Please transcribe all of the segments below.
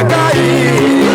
Caí.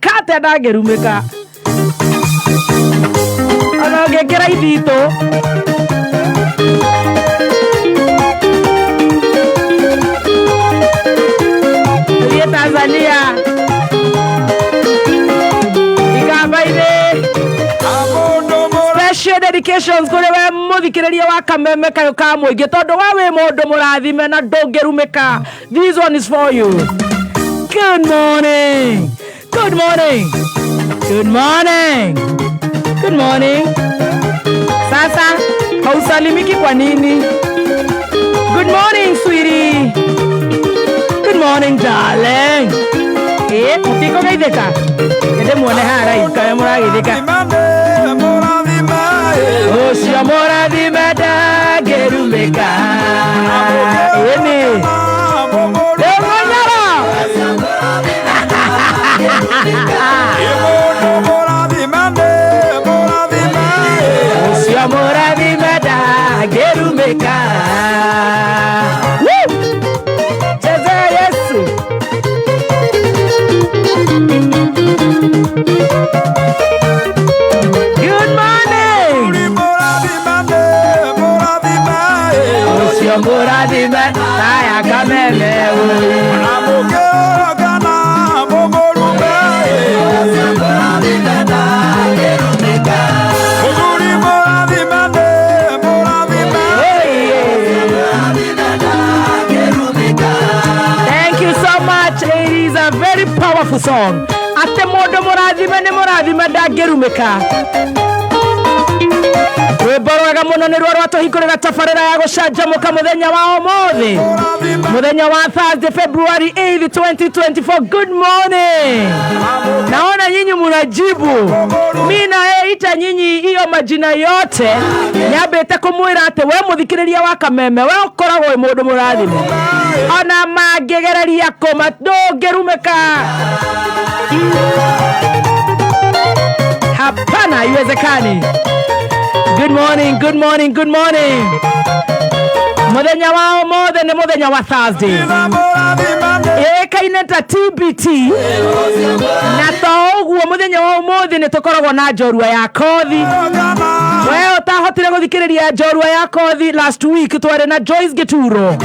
Kate da gerumeka ana gekera idito ya Tanzania ikabaide special dedications kore we muthikiriria wa kameme kayo ka muingi tondu wa we mundu murathime na ndongerumeka. This one is for you. Good morning. Good morning. Good morning. Good morning. Sasa, hausalimiki kwa nini? Good morning, sweetie. Good morning, darling. Mutiko gaitheka. Kende muone hara ikaya muragitheka. Ocio murathime da gerumeka. Eni. Gerumeka. Cheza Yesu. Good morning. Osio moradime. Taya kamele. Powerful song. Ate modo moradime ne moradime da gerumeka. We boroga wega muno ni rwa rwatuhingurira tabarira ya gucanjamuka muthenya wa umuthi muthenya wa Thursday February 8th 2024. Good morning. Naona nyinyi mnajibu. Mimi naita nyinyi hiyo majina yote nyambete kumwira ati we muthikiriria wa kameme we ukoragwo mundu murathime ona mangegereria koma ndungerumika. Hapana, iwezekani. Good morning, good morning, good morning. Muthenya wa umuthi ni muthenya wa Thursday. Kaineta TBT na toguo muthenya wa umuthi ni tukoragwo na njorua ya kothi. We utahotire guthikiriria njorua ya kothi last week twari na Joyce Gituro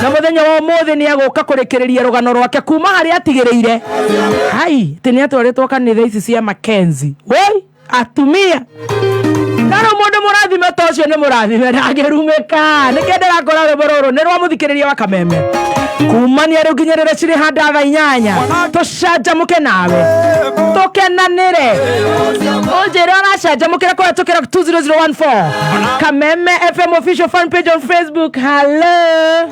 na muthenya wa umuthi ni aguka kurikiriria rugano rwake kuma hari atigiriire hai tini atwaritwo kanitha ici cia Mackenzie. Woi atumia naro mundu murathime tocio ni murathime ndagerumika nikendera ngora bororo ni rwa muthikiriria wa kameme kumania riu nginyerere ciri handa thaa 8 tucanjamuke nawe tukenanire unjira aracanjamukira kwa tukira 20014 Kameme FM official fan page on Facebook. Hello,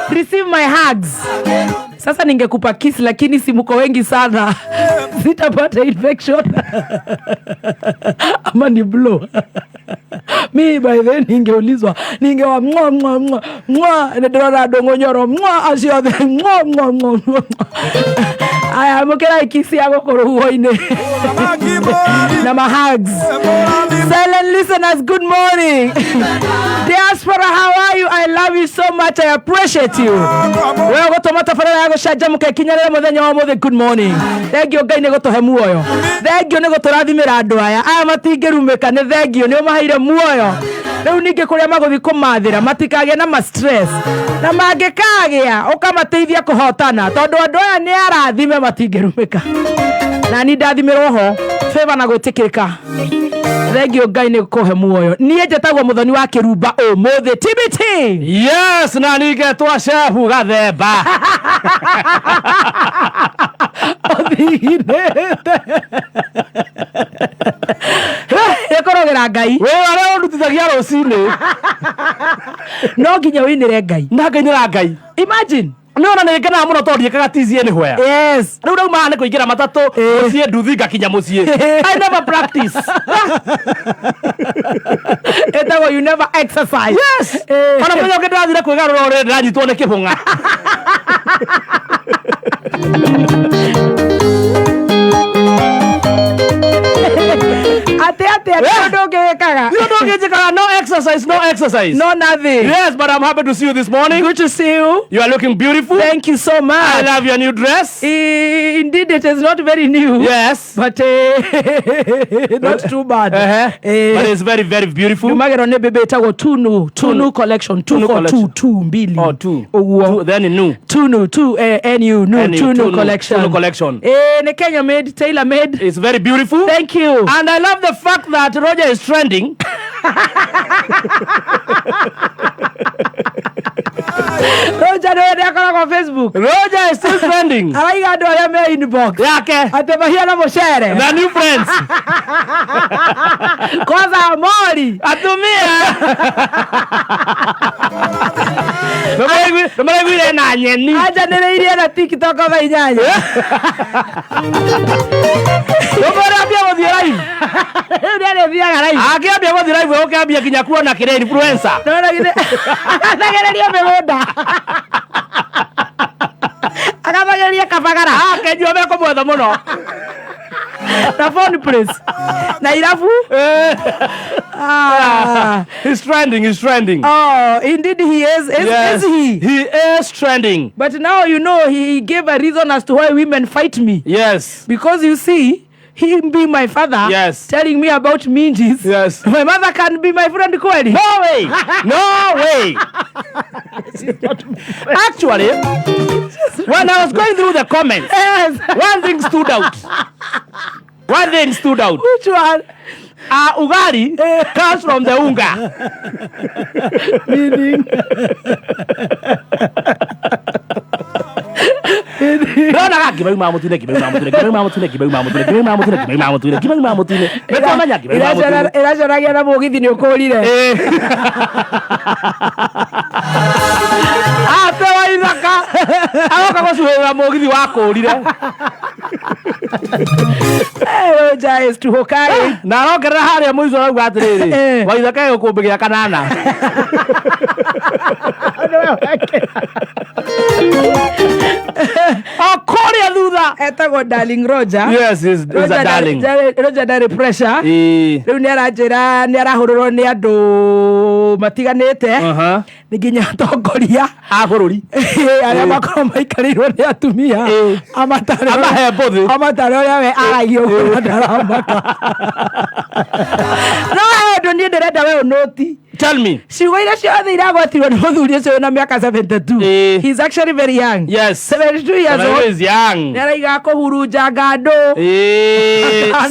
receive my hugs. Sasa ningekupa kiss lakini si mko wengi sana sitapata infection ama ni blow. Mi by then ningeulizwa ningewa mwa mwa mwa mwa ndora dongonyoro mwa asiothe mwa mwa mwa. Aya mukira ikisi yako kuruhuine na ma hugs. Silent listeners, good morning. Diaspora, how are you? I love you so much. I appreciate you. Wewe gotomata farara yago shajamuka kinyarere muthenya wa muthi. Good morning. Thengio Ngai ni gutuhe muoyo. Thengio ni guturathimira andu aya matingerumika ni thengio ni umahaire muoyo. Riu ninge kuria maguthi kumathira matikage na ma stress na mangikagia ukamateithia kuhotana tondu andu aya ni arathime matingerumika na ni ndathimirwo ho favor na gwitikirika. Thengio Ngai ni kuhe muoyo. Nie njetagwo muthoni wa kirumba umuthi TBT. Yes, na ningetwa shefu gathemba. Ekorogera Ngai we wale ondutithagia rucini no nginya winire Ngai na ngainira Ngai. Imagine Niona nirikana muno tondie kagatizie ni hoya. Yes. Riu rauma ni kuingira matatu mucie nduthi ngakinya mucie. I never practice. Etago you never exercise. Yes. Ona mwenye ukendirathire kwigarura ore ndiranyitwo ni kibunga. No exercise, no exercise. No nothing. Yes, but I'm happy to see you this morning. Good to see you. You are looking beautiful. Thank you so much. I love your new dress. Indeed, it is not very new. Yes. But not too bad. But it's very, very beautiful. Numagero ne BabyTop Tunu collection. 2 for 2 mbili. Oh, 2. Then in new. Tunu Tunu collection. Tunu collection. Ne Kenya made, tailor made. It's very beautiful. Thank you. And I love the fact that Roger is trending. Roger on Facebook. Roger is still trending. I got do me inbox. Yake. Atebahia na moshere. The new friends. Kwanza amori. Atumia. Nomara gwire na nyeni. Aja nere na TikTok ba inyanya. Nomara bia go live. Nere bia live. Akiambia go live we ukiambia kinya kuona kire influencer. Nona gide. Nagereria megoda. Akabageria kabagara. Akejua meko mwetha muno. The phone please. Na irafu? He's trending. Oh, indeed he is. Is he? He is trending. But now you know he gave a reason as to why women fight me. Yes. Because you see, him being my father, yes, telling me about minges. Yes. My mother can be my friend kweli. No way. No way. Actually, when I was going through the comments, yes, one thing stood out. Which one? Ugari comes from the unga. Meaning Ndona gaki bau mamutune kibau mamutune kibau mamutune kibau mamutune kibau mamutune kibau mamutune kibau mamutune. Metamanya kibau mamutune. Iracoragia na mugithi ni ukurire. Ape wa ithaka. Agoka gucuhira mugithi wa kurire. Roja is to Hokai. Na rogerera haria muico rauga atiriri. Wa ithaka yo kumbigia kanana. Korea thutha Etagwo Darling Roger. Yes, is a darling. Roger Dari Pressure. Riu ni aranjira ni arahururwo ni andu matiganite. Ni nginya atongoria a bururi aria makorwo maikarirwo ni atumia amatari uria we aragio kuo ndaramaka. No andu ni ndirenda we unoti. Tell me. Ciugo iria ciothe iragwatirwo ni muthuri ucio na miaka 72. He's actually very young. Yes. 72 years old. He is young. Ni araiga kuhurunja ngando.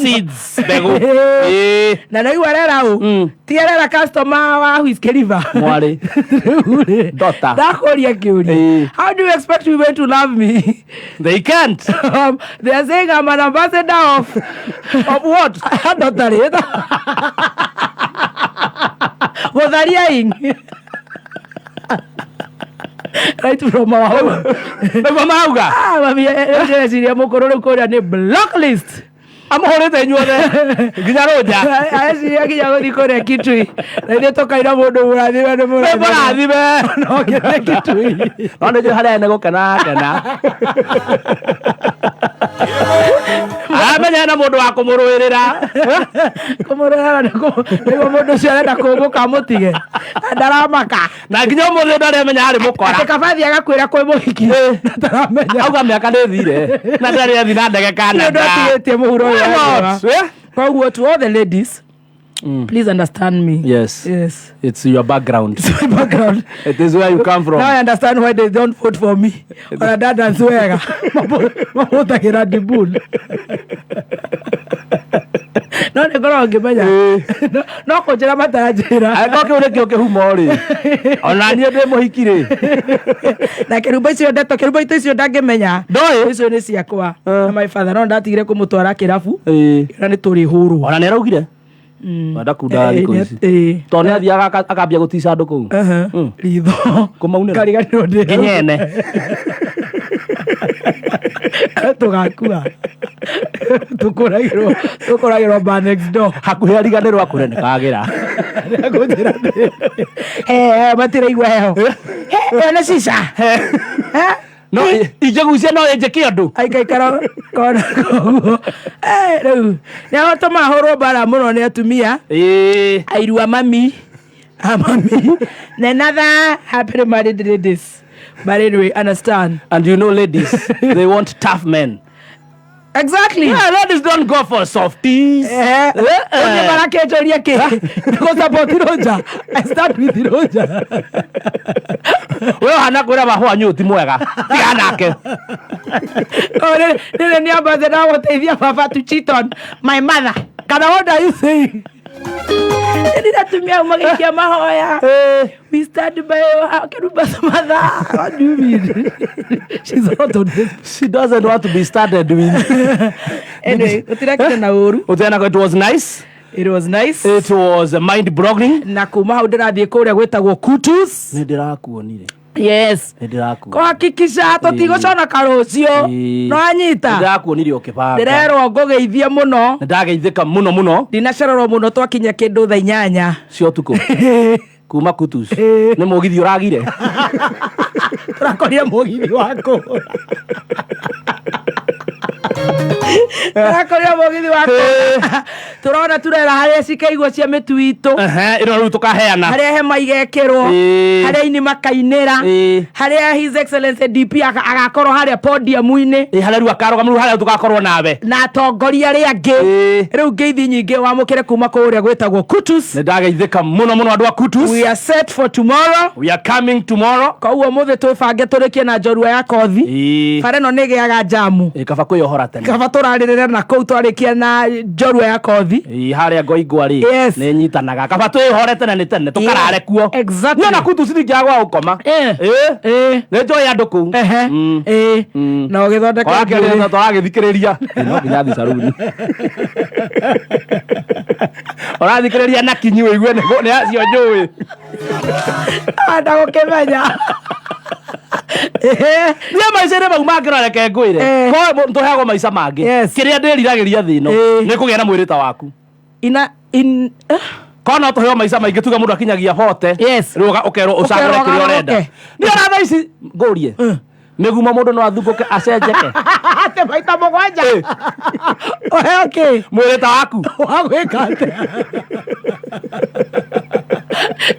Seeds. Bego. Na no iwarera u. Ti arera customer wa Whiskey River. Mwari. Daughter. Dakoria kiuri. How do you expect women to love me? They can't. They are saying I'm an ambassador of what? Daughter. Wotharia-ing. Right from our Mauga. Mami, eciria mukuru riu kuria ni blacklist. Amuhurite inyuothe nginya Roja. Eciria nginya guthi kuria Kitui. Na ithuĩ tukaina mundu mũrathime ni mũrathime. No nginya Kitui. No nĩ harĩa nĩ gũkena kena. Amenya na mundu wa kumurũĩrĩra. Kumurũĩrĩra nĩguo mundu ũcio arenda kũmbũka mũtige. Ndaramaka. Na nginya ũmũthĩ ndaremenya harĩ mũkora. Atĩ Kabathi agakwĩra kwĩ mũhiki. Ndaramenya. Auga mĩaka nĩ thire. Na ndarĩ athi na ndege Canada. Nĩ ndũtigĩtie mũhuro ũyũ. Koguo to all the ladies, please understand me. Yes. Yes. It's your background. It's my background. It is where you come from. Now I understand why they don't vote for me. Or that and swega. Mabutagira dibul. No nĩ ngoragwo ngĩmenya. No kũnjĩra matanjĩra. Angĩkorwo kĩu nĩkĩo kĩhumo rĩ. Ona niĩ ndĩ mũhiki rĩ. Na kĩrumba icio ndeto kĩrumba icio ndangĩmenya. Ndoĩ. Icio nĩ ciakwa. Na my father no ndatigire kũmũtwara kĩrabu. Na nĩ tũrĩ hũrwo. Ona nĩ araugire. Wenda kunda thikũ ici. Tondũ nĩ athiaga akambia gũtica andũ kũu. Ritho. Kũmaunĩra. Kariganĩrwo ndĩ. Nginyene. Tũgakua. Tũkũragĩrwo bar next door. Hakuhĩ ariganĩrwo akũre nĩ kagĩra. Matiraigua heho. Nĩ cica. No ingĩgucia no njĩke ũndũ. Aikaikara kona koguo. Rĩu nĩ agũtũma ahũrwo mbara mũno nĩ atumia. Airua mami. Mami. Na another happily married ladies. But anyway, understand. And you know, ladies, they want tough men. Exactly. Yeah, ladies don't go for softies. Because about Roja, I start with Roja. Wewe hana kwenda mahua nyuti mwega. Tiga nake. Nene ni ambassador woteithia baba to cheat on my mother. Kana what are you saying? Ninatumia magikia mahoya. We stand by Keruba's mother. What do you mean? She's not on this. She doesn't want to be started with. Anyway, it was nice. It was nice. It was mind-boggling. Na kuma hau ndirathiĩ kũrĩa gwĩtagwo Kutus. Nĩ ndĩrakuonire. Yes. Nĩ ndĩrakuonire. Kuhakikisha tũtigũconoka rũciũ. No anyita. Nĩ ndĩrakuonire ũkĩbanga. Ndĩrerwo ngũgeithie mũno. Nĩ ndageithĩka mũno mũno. Ndinacererwo mũno twakinya kĩndũ thaa 8 cia ũtukũ. Kuma Kutus. Nĩ mũgithi ũragire. Tũrakorire mũgithi wako. Tũrakorire mũgithi wako. Turona turera harĩa cikaigwo cia mĩtu itũ. Ĩno rĩu tũkaheana. Harĩa hema igekĩrwo. Harĩa ini makainĩra. Harĩa His Excellency DP agakorwo harĩa podium-inĩ. Harĩa rĩu akarũgama rĩu harĩa tũgakorwo nawe. Na atongoria arĩa angĩ. Rĩu ngeithi nyingĩ wamũkĩre kuma kũrĩa gwĩtagwo Kutus. Nĩ ndageithĩka mũno mũno andũ a Kutus. We are set for tomorrow. We are coming tomorrow. Koguo mũthĩ twĩbange tũrĩkie na njorua ya kothi. Bara ĩno nĩ ĩgĩaga jamu. Kaba kwĩyohora tene. Kaba tũrarĩrĩra na kũu twarikia na njorua ya kothi harĩa ngoingwa rĩ nĩ nyitanaga kaba twĩhore tene nĩ tene tũkarare kuo na kuu tũciringiaga gwa gũkoma nĩ njoĩ andũ kũu na ũgĩthondeka tũragĩthikĩrĩria no nginya thi saruni ũrathikĩrĩria na kinyi wĩigue nĩ acio njũĩ anda gũkĩmenya nĩ maica-inĩ mau mangĩroreke ngwĩre ko tũheagwo maica mangĩ kĩrĩa ndĩriragĩria thĩ ĩno nĩ kũgĩa na mwĩrĩ ta waku ko no tũheo maica maingĩ tuge mũndũ akinyagia 40 rĩu ũkerwo ũcagũre kĩrĩa ũrenda nĩ ona thaa ici ngũrie mĩgumo mũndũ no athungũke acenjeke ate maita mũgwanja ũheo kĩ mwĩrĩ ta waku wagwĩka atĩa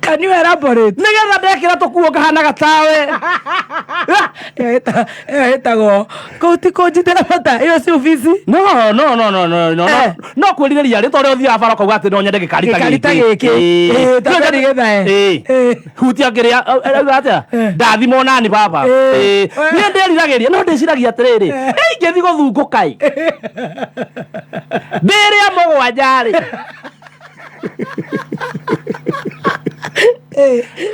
can you elaborate nĩgetha ndekĩra tũkuo kahana gatawe ĩtagwo kũu ti kũnjitĩra bata ĩyo si obici no kwĩrirĩria rĩ tondũ ũthiaga bara ũkauga atĩ no nyende gĩkari ta gĩkĩ hutia kĩrĩa atĩa ndathimwo nani baba niĩ ndĩriragĩria no ndĩciragia atĩrĩrĩ ingĩthi gũthungũka ndĩrĩa mũgwanja-rĩ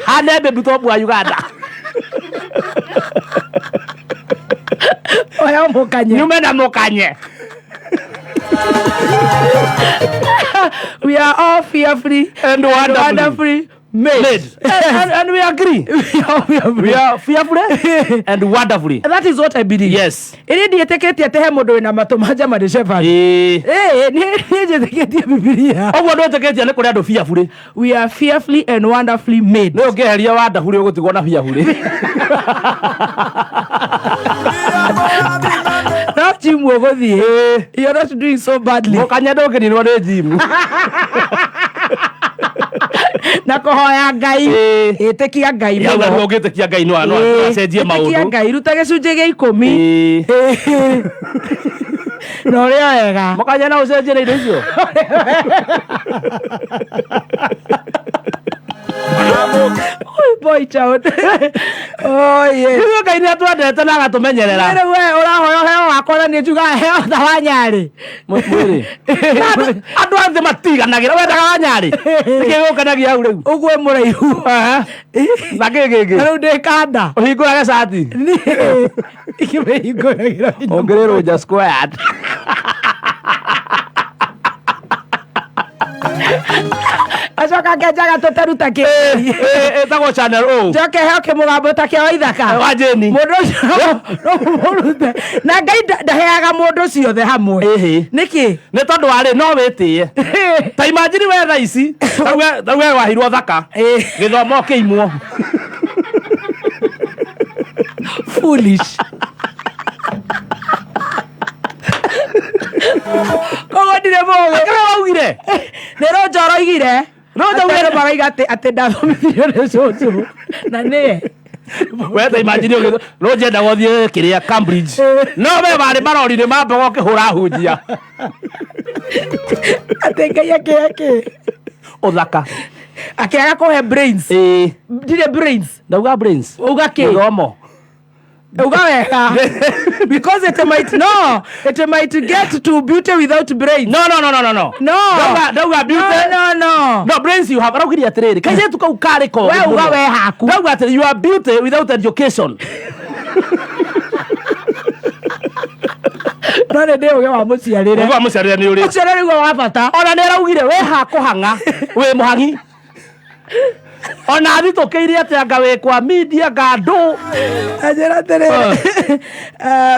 hane BabyTop wa Uganda oya mukanye nyume na mukanye we are all fearfully and wonderfully made. And we agree. We are fearfully and wonderfully. That is what I believe. Yes. Ini ndieteketie ate he mundu wina matu manja mari shepherd. Ni ndieteketie Biblia. Ogwo ndweteketie ni kuri andu fearfully. We are fearfully and wonderfully made. No ngeheria wonderfully ugutigwo na fearfully. Not Jim Wogothi. You're not doing so badly. Mukanya ndokinirwo ni Jim. Na kuhoya Ngai ĩtĩkia Ngai ya ũngĩtĩkia Ngai no acenjie maũndũ ĩtĩkia Ngai ruta gĩcunjĩ gĩa 10 no rĩa wega mũkanya na ũcenjie na indo icio boy child yes nĩguo Ngai nĩ atwendete na agatũmenyerera rĩu we ũrahoya heo wakwa na nĩ njugaga heo ta wa Nyarĩ mwĩrĩ andũ othe matiganagĩra wendaga wa Nyarĩ nĩkĩ gũkanagia hau rĩu ũguo mũraihu na gĩgĩ rĩu ndĩkanda ũhingũrage cati ikĩmĩhingũragĩra ongererwo nja squared acoka kenjaga tũtaruta kĩ ĩtagwo channel o njoke heo kĩmũgambo ta kĩa wa ithaka wa Jeni mũndũ ũcio no mũrute na Ngai ndaheaga mũndũ ũcio othe hamwe nĩkĩ nĩ tondũ warĩ no wĩtĩe ta imagine we thaa ici we wahirwo thaka gĩthomo kĩimwo foolish kogo ndire mũgĩ kĩrĩa waugire nĩ Ronjoro oigire Ronjoro maraiga atĩ ndathomithirio nĩ cũcũ na nĩye we ta imagine Ronjoro endaga ũthiĩ kĩrĩa Cambridge no we barĩ marori-inĩ ma mbogo ũkĩhũra hunjia atĩ Ngai akĩhe ũthaka akĩaga kũhe brains ndirĩ brains ndauga brains uga kĩ gĩthomo uga wega because it might get to beauty without brains no ndauga beauty no brains you have araugirie atĩrĩrĩ kairĩtu kau karĩ ko we uga we haku ndauga atĩ you are beauty without education no nĩ ndĩ ũgĩ wa mũciarĩre uga mũciarĩre nĩ ũrĩ mũciarĩre nĩguo wa bata ona nĩ araugire we hakũhanga wĩ mũhangi ona thitũkĩire atĩ anga wĩ kwa media ngandũ anjĩra atĩrĩrĩ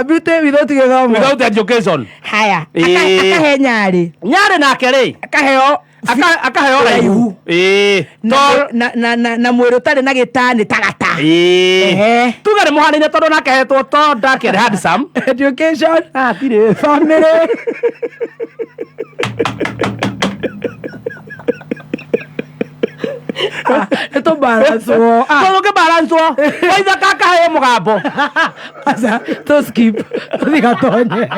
beauty without gĩthomo without education haya akahe Nyarĩ nake rĩ akaheo raihu na mwĩrĩ ũtarĩ na gĩtani tagata tuge nĩ mũhanaine tondũ nake hetwo to dark and handsome education atirĩ family eto balanswo waithaka akaheo mũgambo asa to skip thigatonye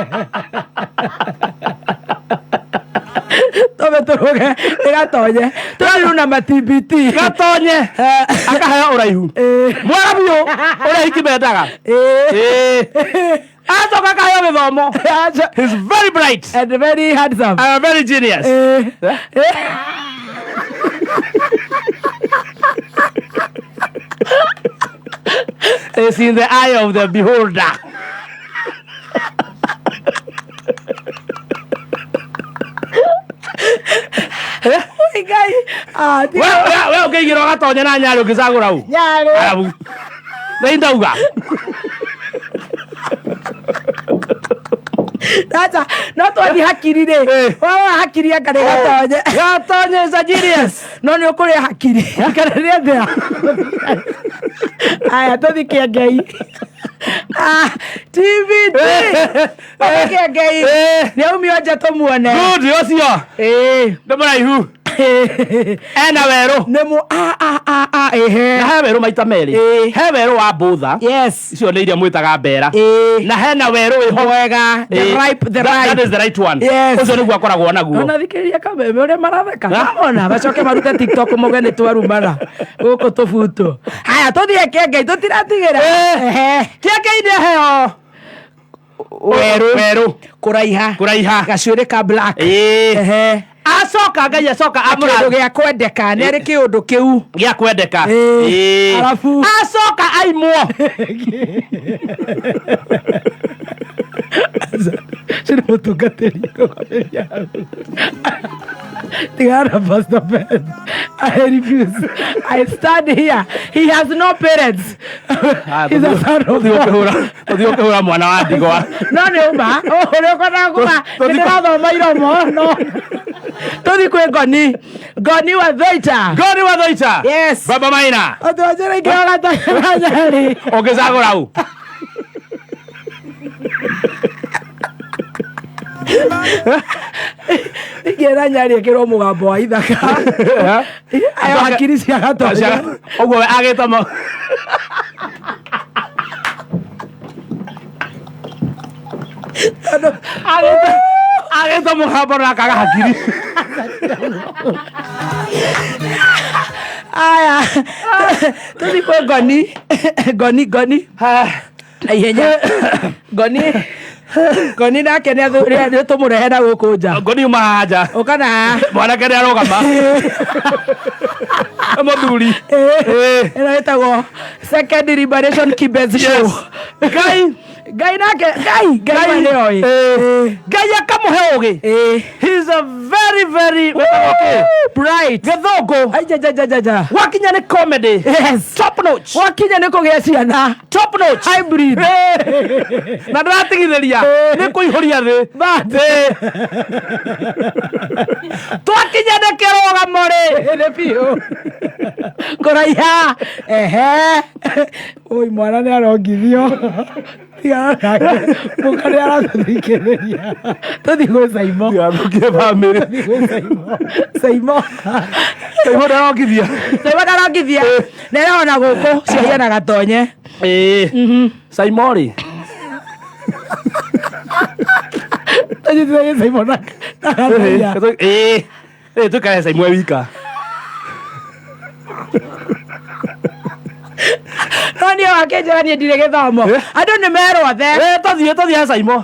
tobe toroge igatonye tũrĩu na matibiti gatonye akaheo ũraihu mwega biũ ũrĩa hikimendaga Acoka kayo githomo. He's very bright and very handsome and very genius. It's in the eye of the beholder. Ngai. Wewe ukeigira gatonya na nyari ukicagura u. Nyari. Ndauga. That's not what hakiri re. Wa hakiri akare gatonya. Gatonya is a genius. No ni ukuri hakiri. Akare re thea. Aya tuthike Ngai. TV. Tuthike Ngai. Ni umio nja tumuone. Good ucio. Ndamuraihu. Ena weru. Nemu Na he weru maita meri. He weru wa butha. Yes. Icio nĩ iria mwĩtaga mbera. Na hena weru wĩho wega. The ripe. That is the right one. Yes. Ucio nĩguo akoragwo naguo. Ona thikĩrĩria kameme ũrĩa maratheka. Ona bacoke marute TikTok muge nĩ twarumana. Gũkũ tũbuto. Haya tũthiĩ Ngai tũtiratigĩra. Kĩenge-inĩ heo. Weru. Kũraiha. Gacuĩrĩ ka black. Acoka Ngai acoka amũra kĩndũ gĩa kwendeka nĩ arĩ kĩũndũ kĩu gĩa kwendeka. Alafu acoka aimwo. Sini mũtungatĩri. Tigana Pastor Ben. I refuse. I stand here. He has no parents. He's a son of God. Tuthiĩ ũkĩhũra mwana wa ndigwa. No nĩ uma. Ũrĩa ũkwenda kuma. Nĩndĩrathoma iromo. No. Tuthi kwĩ Ngoni. Ngoni wa Thĩita. Yes. Baba Maina. Otwajĩra ingĩ gatonya nyari. Ũngĩcagũra u. Ingĩra nyari ĩkĩrwo mũgambo wa ithaka. Ayo hakiri cia gatonya. Ũguo we agĩtamo. Agĩta mũgambo na akaga hakiri. Aya. Tuthi kwĩ Ngoni. Ihenya. Ngoni nake nĩ tũmũrehe na gũkũ nja. Ngoni uma haha nja. Ũkana. Mwanake nĩ arũgama. Mũthuri. Ĩno ĩtagwo Second Liberation Kibez Show. Ngai nake Ngai nĩ oĩ. Ngai akamũhe ũgĩ. He's a very bright. Gĩthũngũ. Ajajajaja. Wakinya nĩ comedy. Yes. Top notch. Wakinya nĩ kũgĩa ciana. Top notch. Hybrid. Na ndĩratigithĩria nĩ kũihũria thĩ. Twakinya nĩ kĩrũgamo rĩ. Nĩ biũ. Kũraiha. Ui mwana nĩ arongithio. Mũka nĩ aratũthikĩrĩria. Tũthi gwĩ Saimo. Tigathũkie bamĩrĩ. Saimo ndarongithia. Saimo ndarongithia. Nĩ ona gũkũ ciahia na gatonye. Saimo rĩ. Tũthi Saimo na gatonye. Tũkae Saimo wika. Noni wake njĩra niĩ ndirĩ gĩthomo. Andũ nĩ merwo the. Tũthiĩ Saimo.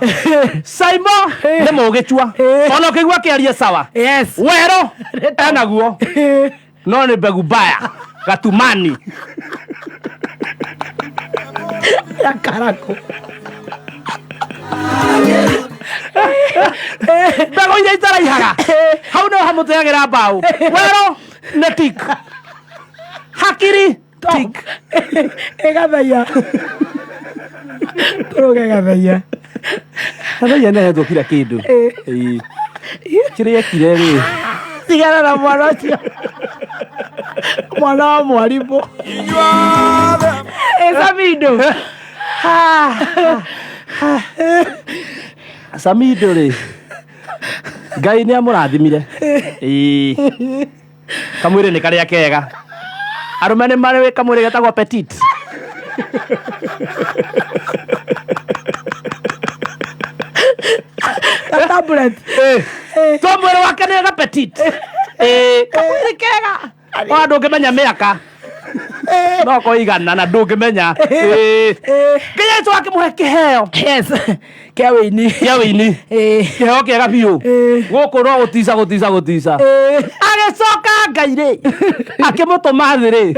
Saimo nĩ mũgĩtua. Ona ũkĩigua kĩaria sawa. Yes. Wero enaguo. No nĩ mbegu mbaya. Gatumani. Ya karako. Mbegu iria itaraihaga. Hau no hamũteagĩra mbaũ. Wero nĩ tik. Hakiri tik. Egathaia. Tũrũge gathaia. Gathaia nĩ athũkira kĩndũ. Kĩrĩa ekire rĩ. Tigana na mwana ũcio. Mwana wa mwarimũ. Samido. Samido rĩ. Ngai nĩ amũrathimire. Kamwĩrĩ nĩ karĩa kega. Arũme nĩ marĩ kamwĩrĩ getagwo petit. Tablet. Mwĩrĩ wake nĩ ga petit. Kamwĩrĩ kega. Andũ ũngĩmenya mĩaka. no koigana na ndungimenya kinya twake muhe kiheo yes kia wini kiheo kiega biu guku no gutica agicoka Ngai akimutuma thiri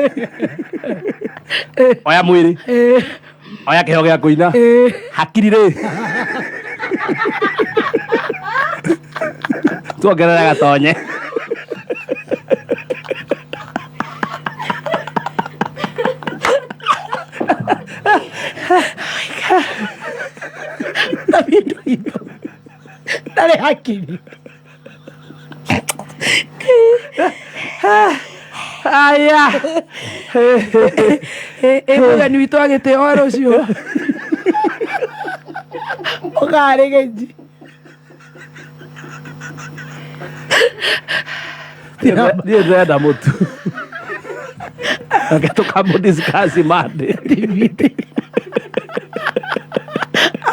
oya mwiri oya kiheo gia kuina hakiri ri tuongerera gatonye dale hakiri aya ni wito agite oro ucio ogare geji Dia ndenda mutu akatoka discuss made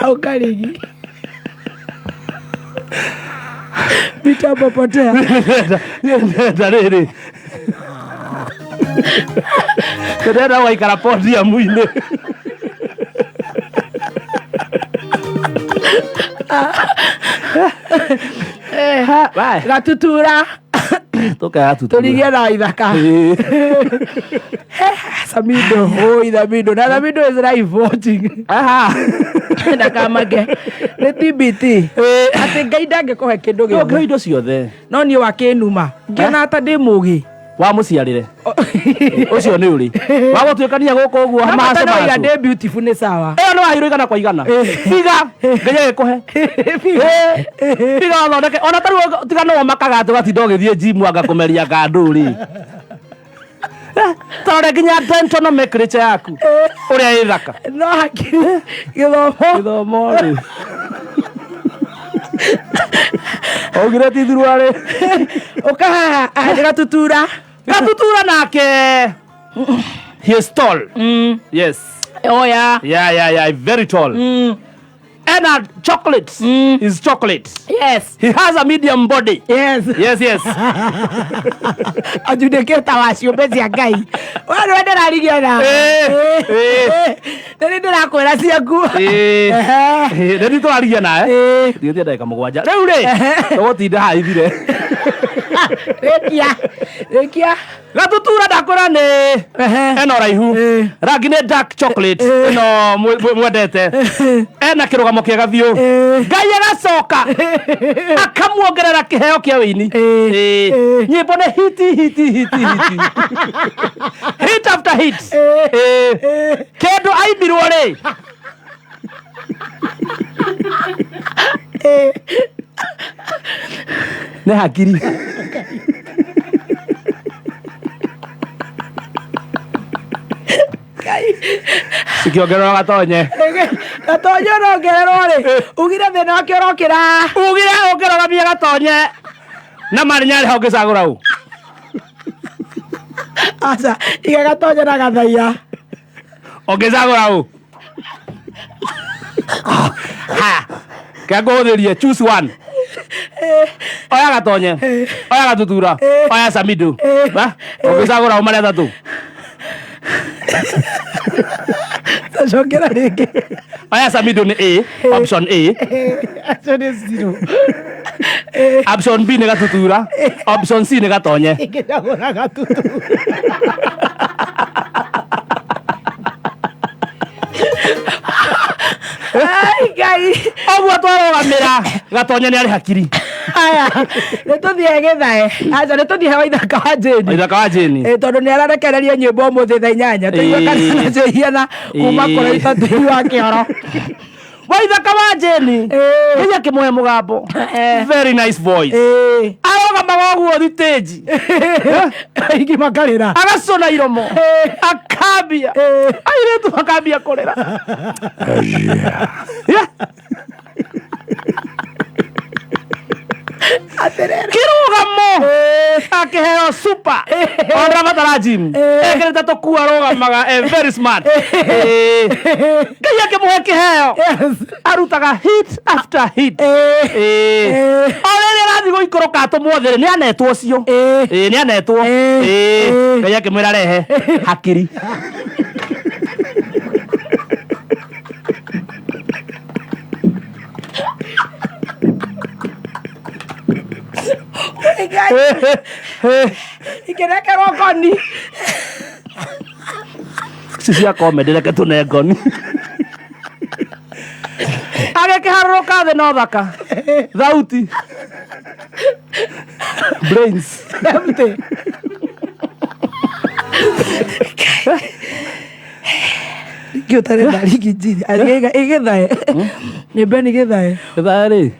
au karigi picha popotea ndenda riri ndenda waikara podium-ini gatutura turigie na ithaka Samido Samido na Samido is live watching ndakamage ni TBT ati Ngai ndangikuhe kindu gio indo ciothe no ni wakinuma ngiona ata ndi mugi wa muciarire ucio ni uri wa gutuikania guku uguo mace mace ndi beautiful ni sawa no ahiro igana kwa igana biga Ngai gikuhe biga thondeke ona taru tigano makaga tugatinda githie gym anga kumeria nganduri tore nginya dental nomenclature yaku uria ithaka no hakiri githomo ri ogire tithurwari ukaha gatutura nake he is tall yes oh yeah very tall and chocolates is chocolate yes he has a medium body yes ajudeketa wacio bezia Ngai wale wendera rigiana nani ndirakwira ciaku nani twarigia nae thiete ndagika mugwanja riu ri tugutinda haithire rekia gatutura ndakwira ni eno raihu rangi ni dark chocolate eno mwendete ena kirugamo kiega biu Ngai agacoka akamuongerera kiheo kia wini nyimbo ni hit after hit kendo aimbirwo ri ni hakiri sikiongerera gatonye no ngererwo ri ugire thina wakio rokira ugire ongerera bia gatonye na marinyari ho ngicagura u aca iga gatonye na gathaia ongicagura u ha kagothirie choose one oya gatonye oya gatutura oya Samido ongicagura u maria thatu Shongera rege oya Samido ni A option A option is 0 option B ni gatutura option C ni gatonye ingitagura gatutu ai Ngai oguo twarogamira gatonye ni ari hakiri aya nituthie githae aca nituthie wa ithaka wa Jeni tondu ni ararekereria nyimbo muthi thaa 8 tuigua kana cihiana kuma kuraita tui wa kioro wa ithaka wa Jeni nginya kimuhe mugambo very nice voice arogamaga oguo thiteji ingi makarira agacona iromo akambia airetu makambia kurira Kirugamo akiheo super ora matara gym ekereta tokua rugamaga very smart kaya kemuhe kiheo arutaga hit after hit orere rathi goikoroka tumwothere ni anetwo cio ni anetwo kaya kemwira rehe hakiri Ikereke rogoni sisi comedy reke tunengoni ageke haruka the no thaka thauti brains empty Kiotare dari kijiji aliga igethae ni beni gethae thari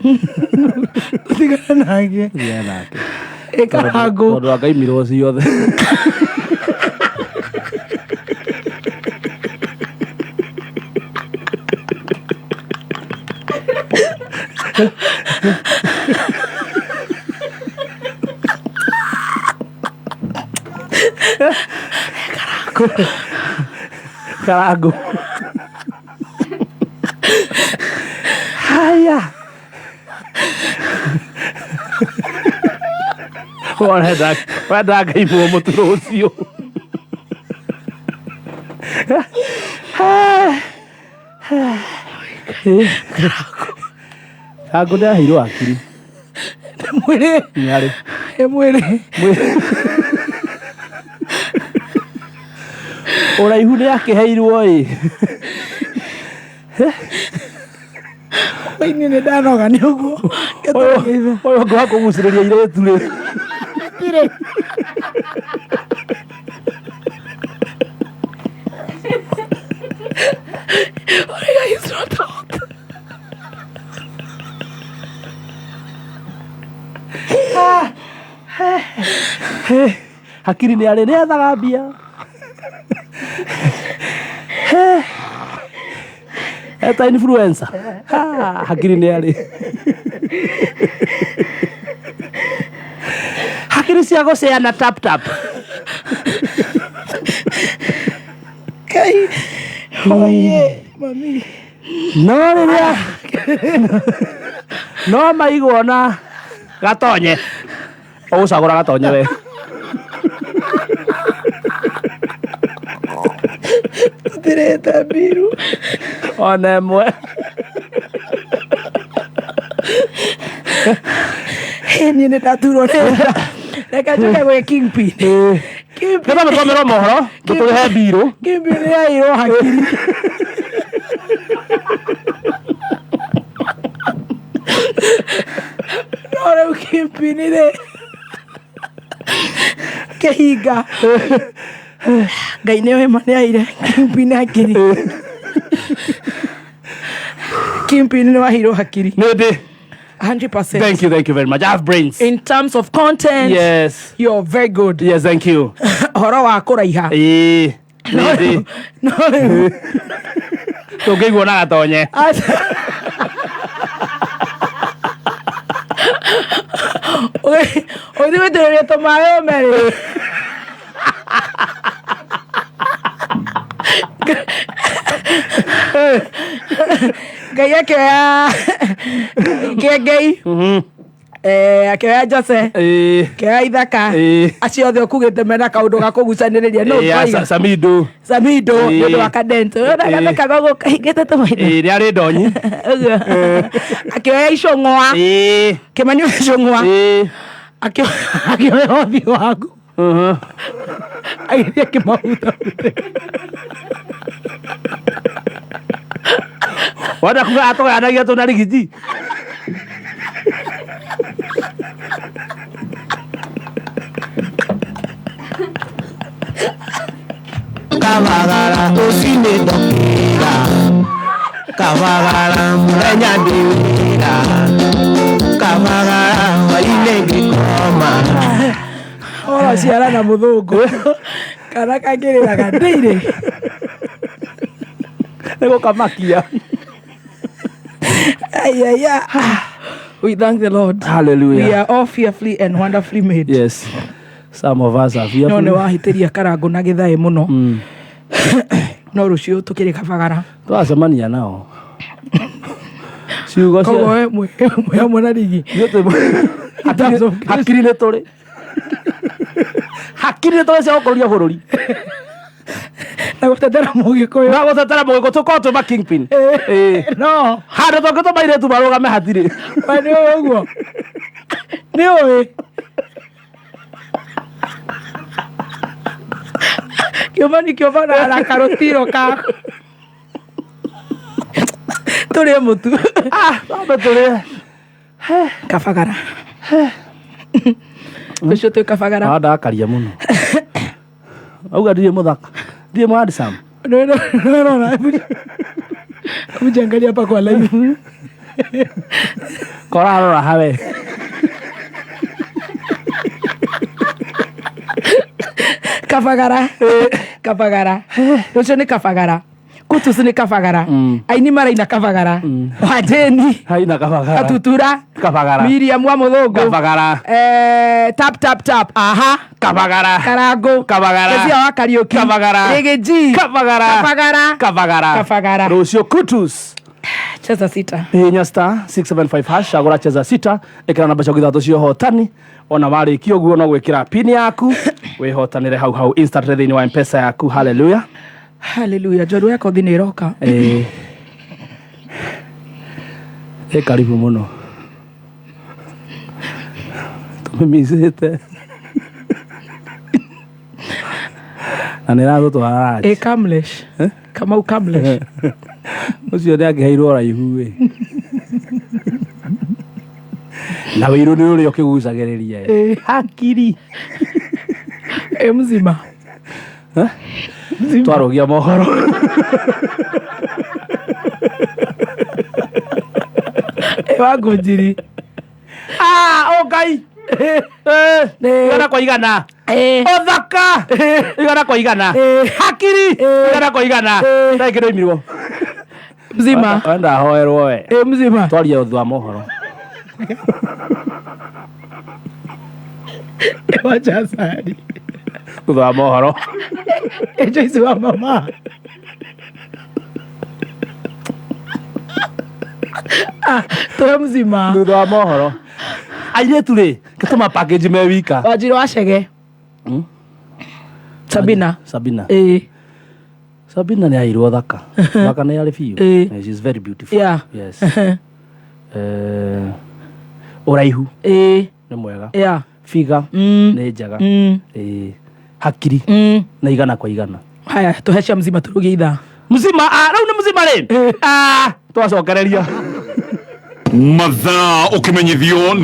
tigana nake ekarango ndo akaimirwo ciothe Karango. Haya. Wada gaibo muturo ucio. Karango nda hiro akiri. Mwere. Nyari. Mwere. Uraihu ni akiheirwo Ini ni danoga ni uguo. Oyo ngwa kuguciriria iretu ri. Tire. Orega isroto. Hakiri ni ari ni ethaga mbia. Eta influencer. Hakiri ni ari. Hakiri cia guceana tap tap. Kai. Oye, mami. No riria. No maigona gatonye. Ugucagura gatonye we. Tireta biru. Ona mwe. Ni ne taturo ne. Reka tuke gwe KingPin. KingPin. Kaba mtomero mohoro, tutuhe biru. KingPin ya iro hakiri. Ora KingPin ne. Kehiga. Ngai nä we mane aire KingPin hakiri KingPin nä wahirwo hakiri No de. 100%. Thank you very much. I have brains. In terms of content, Yes. you're very good. Yes, thank you. Horo wa kuraiha. No de. No. Tungĩiguo na gatonye. Othi wetereria tũmaĩ ũmere. Ngai akĩoya Kĩengei akĩoya Jose akĩoya Ithaka acio othe ũkugĩte mena kaũndũ ga kũgucanĩrĩria no Samido nĩ ũndũ wa kadento gathekaga ũguo kahingĩte tũmaitho nĩ arĩ ndonyi akĩoya Icũng'wa Kĩmani Icũng'wa akĩoya Othi waku agĩthiĩ akĩmahuta wanda kuga atũgayanagia tũna rigiji Kavagara usine dokira Kavagara murenya ndira Kavagara waine gikoma ora ciara na mũthũngũ kana kangĩrĩraga ndĩire nĩ gũkamakia ayaya We thank the Lord. Hallelujah. We are all fearfully and wonderfully made. Yes. Some of us are fearful. No ne wahitiria karango na githae muno. No rucio tukiri kabagara. Twacemania nao. Ciugo cia. Kowe mwe mwana rigi. Hakiri nĩ tũrĩ. Hakiri nĩ tũrĩ cia gũkũria bũrũri. Na gutetera Mũgĩkũyũ. Na gutetera Mũgĩkũyũ tũkorwo twĩ KingPin. No. Handũ tũngĩ tũmairĩtu marũgame hatirĩ. Nĩ ũguo. Nĩ ũĩ. Kiomani kiomana na karotiro ka. Tũrĩ mũtu. Baba tũrĩ. Kabagara. Ũcio twĩ kabagara. Ndakaria mũno. Auga ndirĩ mũthaka. Ndirĩ mũhandsome. No. Mjangalia hapa kwa live. Korarora hawe. Kabagara. Ũcio nĩ kabagara. Kutusu nĩ kabagara. Aini maraina kabagara. Wajeni. Haina kabagara. Atutura. Kabagara. Miriam wa Mũthũngũ. Kabagara. Tap. Aha. Kabagara. Karango. Kabagara. Kezia wa Kariuki. Kabagara. Regeji. Kabagara. Kabagara. Rũciũ kutus. Cheza sita. Hinya star 675 hash agora cheza sita ikira namba ciaku ithatu cio hotani ona warĩkia ũguo no gwĩkĩra pin yaku wĩhotanĩre hau instant thĩinĩ wa M-Pesa yaku. Hallelujah. Njorua yako thĩ nĩ ĩroka. Karibu mũno tũmĩmicĩte na nĩratũtwara Kamlesh. Kamau Kamlesh. Ũcio nĩ angĩheirwo raihu na wĩirũ nĩ ũrĩa ũkĩgucagĩrĩria hakiri mzima twarogia mohoro wangu njiri Ngai igana kwa igana othaka igana kwa igana hakiri igana kwa igana ndagĩkĩrwo imirwo mzima wenda hoerwo we mzima twaria ũthũ wa mohoro wacha sari ũthũ wa mohoro Joyce wa mama to mzima ũthũ wa mohoro airĩtu rĩ gĩtũma package me wika Wanjiru wa Chege Sabina Sabina nĩ airwo thaka thaka nĩ arĩ biũ. She's very beautiful. Yeah. Yes. Ũraihu nĩ mwega. Yeah. Figa nĩ njega. Hakiri na igana kwa igana. Haya tuhecia mzima turuge itha mzima rĩu nĩ mzima rĩ twacokereria mathaa ũkĩmenyithio